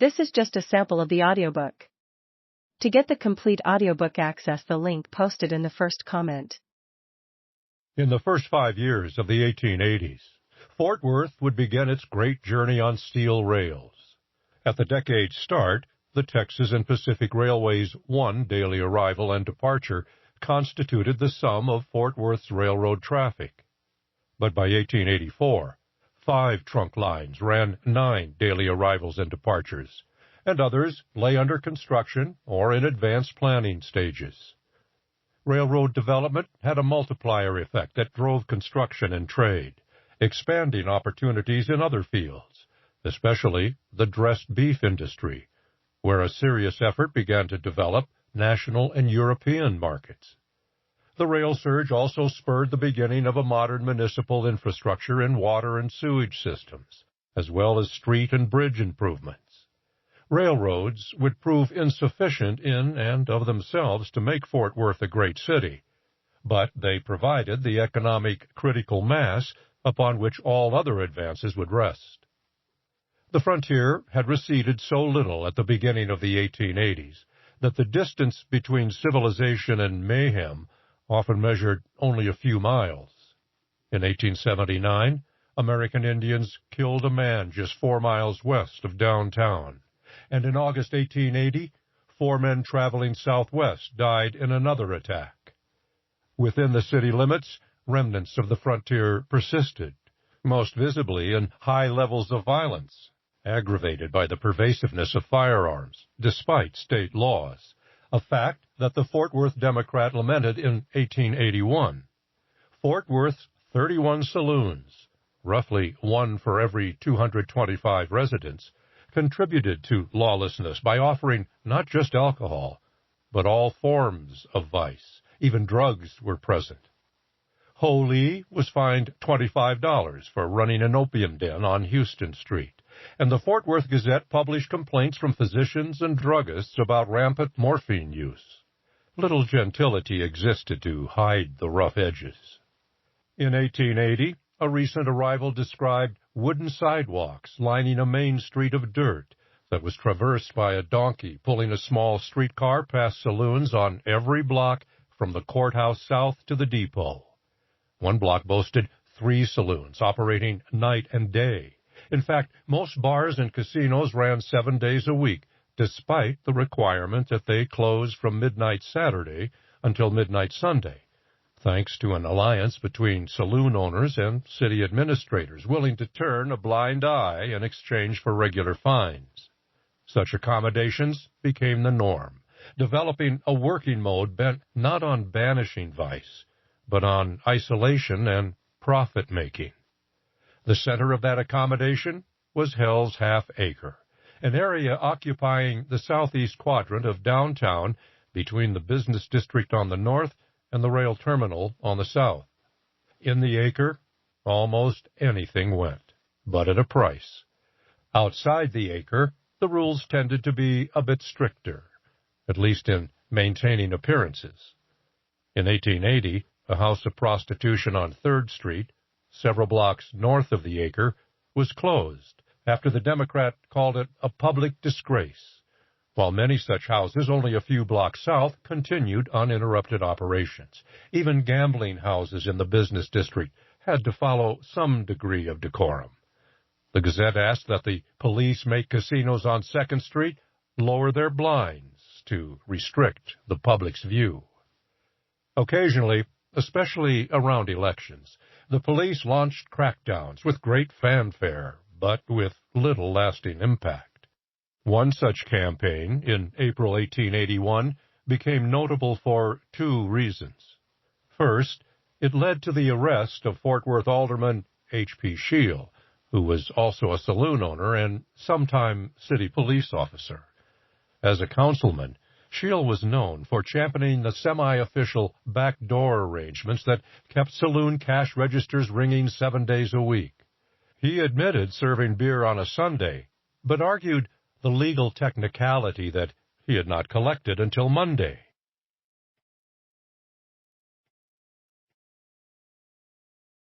This is just a sample of the audiobook. To get the complete audiobook, access the link posted in the first comment. In the first 5 years of the 1880s, Fort Worth would begin its great journey on steel rails. At the decade's start, the Texas and Pacific Railway's one daily arrival and departure constituted the sum of Fort Worth's railroad traffic. But by 1884, 5 trunk lines ran 9 daily arrivals and departures, and others lay under construction or in advanced planning stages. Railroad development had a multiplier effect that drove construction and trade, expanding opportunities in other fields, especially the dressed beef industry, where a serious effort began to develop national and European markets. The rail surge also spurred the beginning of a modern municipal infrastructure in water and sewage systems, as well as street and bridge improvements. Railroads would prove insufficient in and of themselves to make Fort Worth a great city, but they provided the economic critical mass upon which all other advances would rest. The frontier had receded so little at the beginning of the 1880s that the distance between civilization and mayhem often measured only a few miles. In 1879, American Indians killed a man just 4 miles west of downtown, and in August 1880, 4 men traveling southwest died in another attack. Within the city limits, remnants of the frontier persisted, most visibly in high levels of violence, aggravated by the pervasiveness of firearms, despite state laws, a fact that the Fort Worth Democrat lamented in 1881. Fort Worth's 31 saloons, roughly 1 for every 225 residents, contributed to lawlessness by offering not just alcohol, but all forms of vice. Even drugs were present. Ho Lee was fined $25 for running an opium den on Houston Street, and the Fort Worth Gazette published complaints from physicians and druggists about rampant morphine use. Little gentility existed to hide the rough edges. In 1880, a recent arrival described wooden sidewalks lining a main street of dirt that was traversed by a donkey pulling a small streetcar past saloons on every block from the courthouse south to the depot. One block boasted 3 saloons operating night and day. In fact, most bars and casinos ran 7 days a week, despite the requirement that they close from midnight Saturday until midnight Sunday, thanks to an alliance between saloon owners and city administrators willing to turn a blind eye in exchange for regular fines. Such accommodations became the norm, developing a working mode bent not on banishing vice, but on isolation and profit-making. The center of that accommodation was Hell's Half Acre, an area occupying the southeast quadrant of downtown between the business district on the north and the rail terminal on the south. In the acre, almost anything went, but at a price. Outside the acre, the rules tended to be a bit stricter, at least in maintaining appearances. In 1880, a house of prostitution on 3rd Street, several blocks north of the acre, was closed after the Democrat called it a public disgrace, while many such houses only a few blocks south continued uninterrupted operations. Even gambling houses in the business district had to follow some degree of decorum. The Gazette asked that the police make casinos on 2nd Street lower their blinds to restrict the public's view. Occasionally, especially around elections, the police launched crackdowns with great fanfare, but with little lasting impact. One such campaign, in April 1881, became notable for 2 reasons. First, it led to the arrest of Fort Worth Alderman H.P. Shield, who was also a saloon owner and sometime city police officer. As a councilman, Shield was known for championing the semi-official backdoor arrangements that kept saloon cash registers ringing 7 days a week. He admitted serving beer on a Sunday, but argued the legal technicality that he had not collected until Monday.